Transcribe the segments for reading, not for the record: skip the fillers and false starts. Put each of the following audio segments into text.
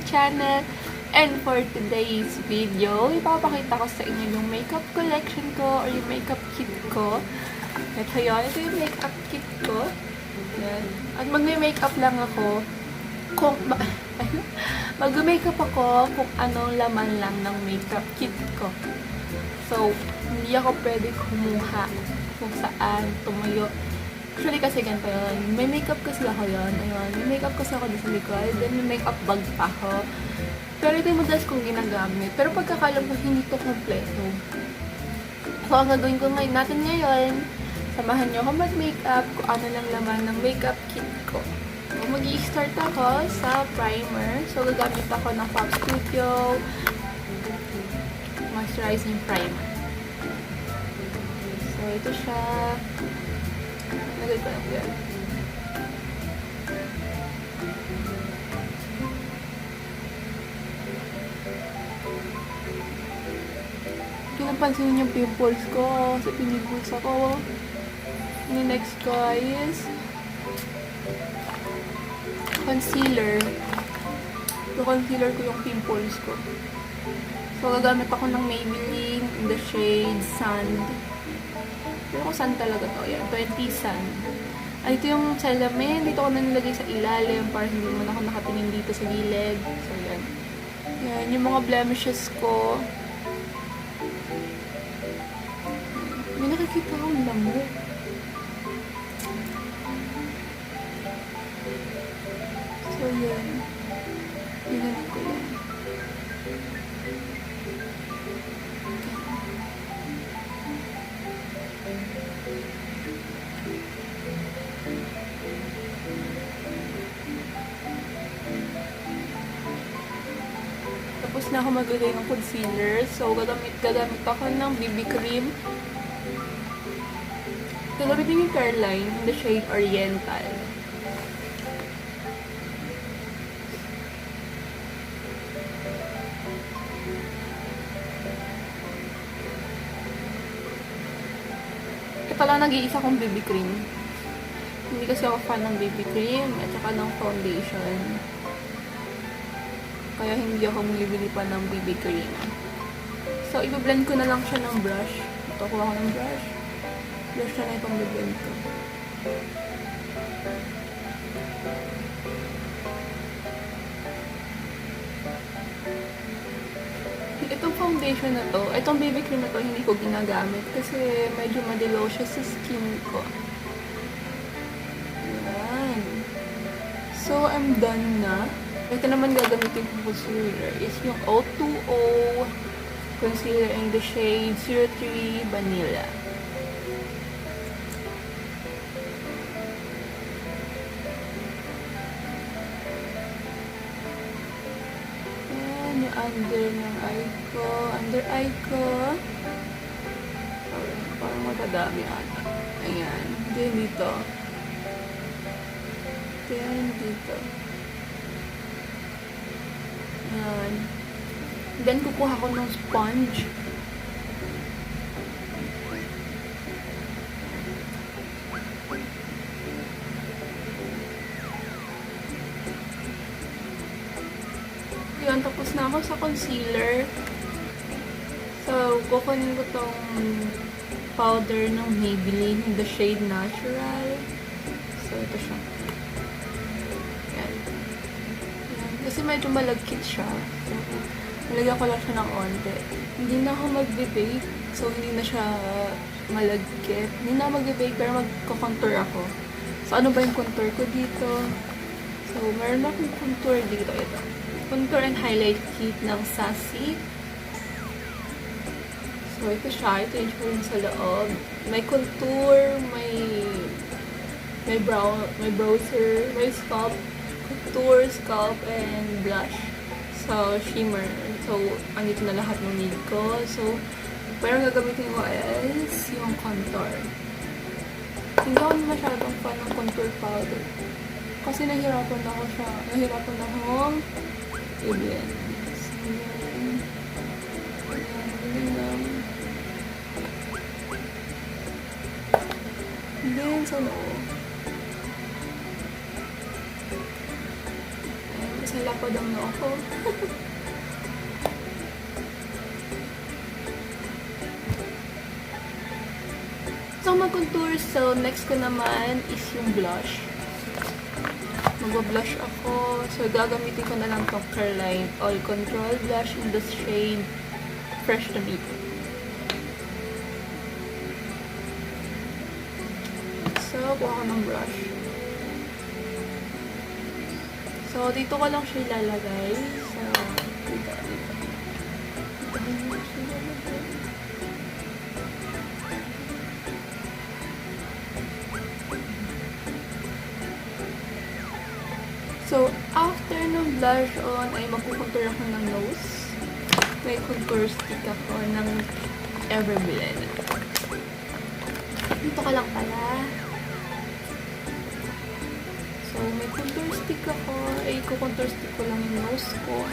channel. And for today's video, ipapakita ko sa inyo yung makeup collection ko or yung makeup kit ko. Ito yun. Ito yung makeup kit ko. Yan. At mag-makeup lang ako kung mag-makeup ako kung anong laman lang ng makeup kit ko. So, hindi ako pwede kumuha kung saan tumayo. Actually, kasi ganito yun. May makeup kasi ako yun. Ayun. May makeup kasi ako dito sa likod. Then, may makeup bag pa ako. Pero ito yung madalas kong ginagamit. Pero pagkakalam ko, hindi to kompleto. So, ang gagawin ko natin ngayon, samahan nyo ako mag-makeup kung ano lang laman ng makeup kit ko. So, mag-i-start ako sa primer. So, gagamit ako ng Pop Studio Moisturizing Primer. So, ito siya. Nagay ko na po yan. Napansin yung pimples ko kasi pinigils ako. And next ko is concealer. So, concealer ko yung pimples ko. So, gagamit ako ng Maybelline in the shade Sand. Pero ko sand talaga to. Yan, 20 Sand. Ay, ito yung salamin. Dito ko na nilagay sa ilalim para hindi naman ako nakatingin dito sa gilid. So, yan. Yan, yung mga blemishes ko. May nakikita akong lamok. So, yan. Ginanong ko yan. Tapos na ako maglagay ng concealer. So, gagamit ako ng BB cream. Gagamitin yung Caroline in the shade Oriental. Ito lang nag-iisa kong BB cream. Hindi kasi ako fan ng BB cream at saka ng foundation. Kaya hindi ako bumibili pa ng BB cream. So, i-blend ko na lang siya ng brush. Ito ko ako ng brush. Brush na itong blend ko. Itong foundation na to, itong BB cream na to, hindi ko ginagamit kasi medyo madilaw siya sa skin ko. Ayan. So, I'm done na. Ito naman gagamitin kong concealer is yung O2O concealer in the shade 03 Vanilla. Under ng eye ko. Under eye ko. Parang matadami ata. Ayan. Then dito. Then dito. Ayan. Then kukuha ko ng sponge. Yun, tapos na ako sa concealer. So, kukunin ko tong powder ng Maybelline in the shade Natural. So, ito siya. Yan. Yan. Kasi medyo malagkit siya. So, nalagyan ko lang siya ng onte. Hindi na ako magbe-bake. So, hindi na siya malagkit. Hindi na ako magbe-bake, pero magko-contour ako. So, ano ba yung contour ko dito? So, meron akong contour dito. Ito. Contour and highlight kit ng Sassy. So, ito siya. Ito yung rin sa loob. May contour, may browser, may scalp, contour, scalp, and blush. So, shimmer. So, andito na lahat ng need ko. So, pero gagamitin ko is yung contour. Hindi ako masyadong fan ng contour powder. Kasi nahirapan ako siya. Nahirapan akong i-blend. So, then, sa loob. Sa lapad ang noo ko. So, mag-contour. So, next ko naman is yung blush. Mag-blush ako. So, gagamitin ko na lang itong Colourette All Control Blush in the shade Fresh Tomato. So, kuha ko ng brush. So, dito ko lang siya ilalagay. So, dito. So, after ng blush on, ay magkukontour ako ng nose. May contour stick ako ng Everblend. Dito ka lang pala. So, may contour stick ako. Ay, kukontour stick ko lang yung nose ko.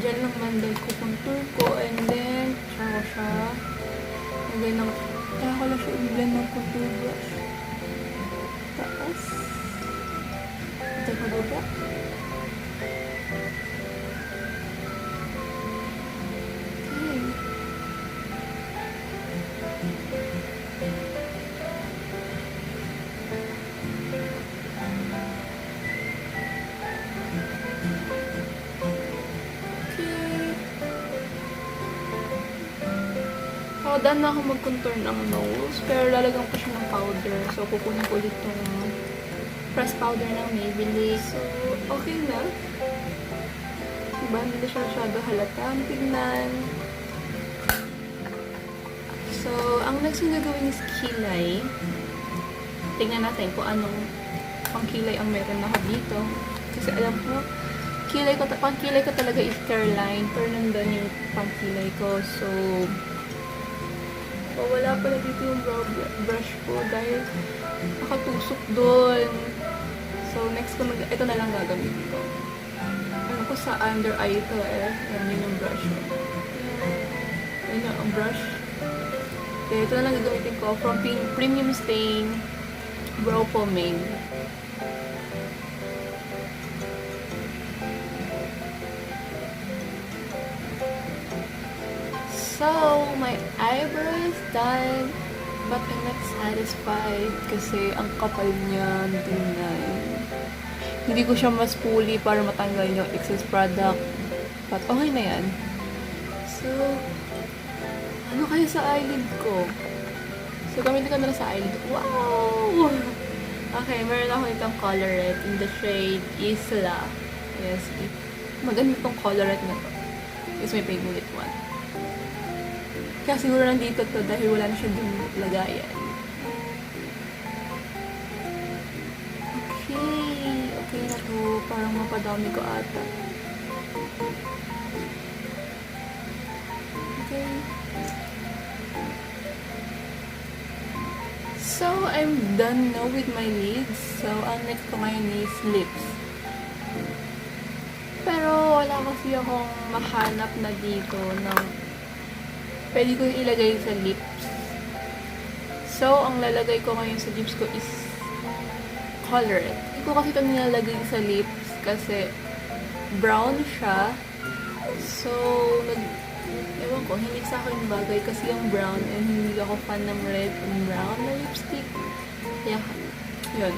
Diyan lang mandal ko contour ko, and then tsaka ko siya lagay ng tsaka ko lang siya i-blend ng contour brush. Tapos ito ko baba. So, done na ako mag-contour ng nose, pero lalagyan ko siya ng powder. So, kukunin ko ulit itong pressed powder ng Maybelline. So, okay na. Diba? Hindi siya masyado halata ang tignan. So, ang next yung gagawin is kilay. Tingnan natin kung anong pang kilay ang meron ako dito. Kasi alam ko, pang kilay ko talaga is Caroline. Pero nandun yung pang kilay ko. So, wala pala dito yung brow brush ko dahil nakatusok doon. So, next ko ito na lang gagamitin ko. Ano ko sa under eye ito eh. Yan yung brush ko. Yan yung brush. Okay, ito na lang gagamitin ko from Premium Stain Brow Pomade. So, my eyebrow is done, but I'm not satisfied kasi ang kapal niya, tingnan. Hindi ko siya mas puli para matanggal yung excess product, but okay na yan. So, ano kaya sa eyelid ko? So, gamitin ko na lang sa eyelid. Wow! Okay, meron ako itong Colourette in the shade Isla. Yes, maganda itong Colourette na to. It's my favorite one. Kaya siguro nandito to dahil wala na siya dun lagayan. Okay. Okay na to. Parang mapadami ko ata. Okay. So, I'm done now with my lids. So, ang next ko ngayon is lips. Pero, wala kasi akong mahanap na dito ng pwede ko ilagay sa lips. So, ang lalagay ko ngayon sa lips ko is Colourette. Hindi ko kasi ito nilalagay sa lips kasi brown siya. So, ewan ko, hindi sa akin bagay kasi yung brown and hindi ako fan ng red and brown na lipstick. Yeah, yun.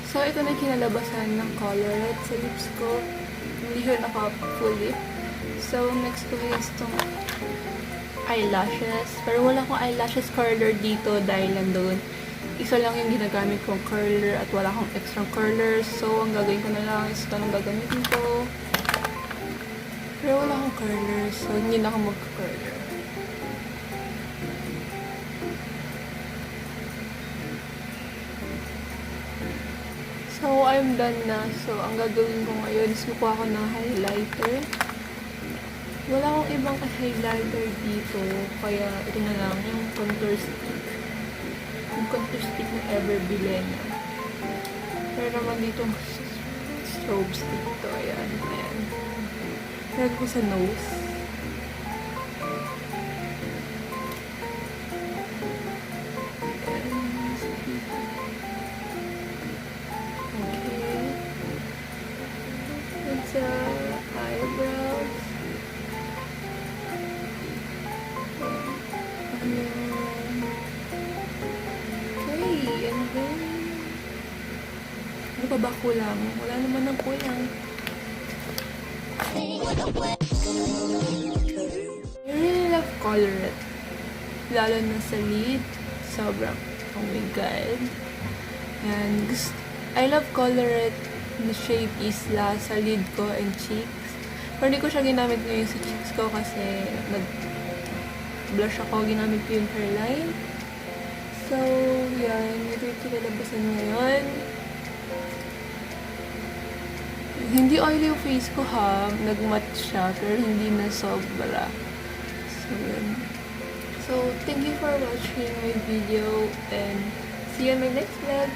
So, ito na kinalabasan ng Colourette sa lips ko. Hindi siya naka-full lip. So, next ko is itong eyelashes. Pero wala akong eyelashes curler dito dahil nandun. Isa lang yung ginagamit kong curler at wala akong extra curler. So, ang gagawin ko na lang is ito nang gagamitin ko. Pero wala akong curler. So, hindi na ako mag-curler. So, I'm done na. So, ang gagawin ko ngayon is kukuha ko ng highlighter. Wala akong ibang highlighter dito. Kaya, ito na lang. Yung contour stick. Yung contour stick na ever bilhin. Pero naman dito strobe stick to. Ayan. Ayan. Lagay ko sa nose. Sa eyebrows. Okay, and then ano pa ba kulang? Wala naman ng kulang. I really love Colourette. Lalo na sa lid. Sobrang, oh my god. And I love Colourette na shade Isla sa lid ko and cheeks. Pero hindi ko siya ginamit ngayon sa cheeks ko kasi nag-blush ako. Ginamit ko yung hairline. So, yan. Ito yung kinalabasan ngayon. Hindi oily yung face ko ha. Nag-matte siya pero hindi na sobra. So, yan. So, thank you for watching my video and see you in my next vlog.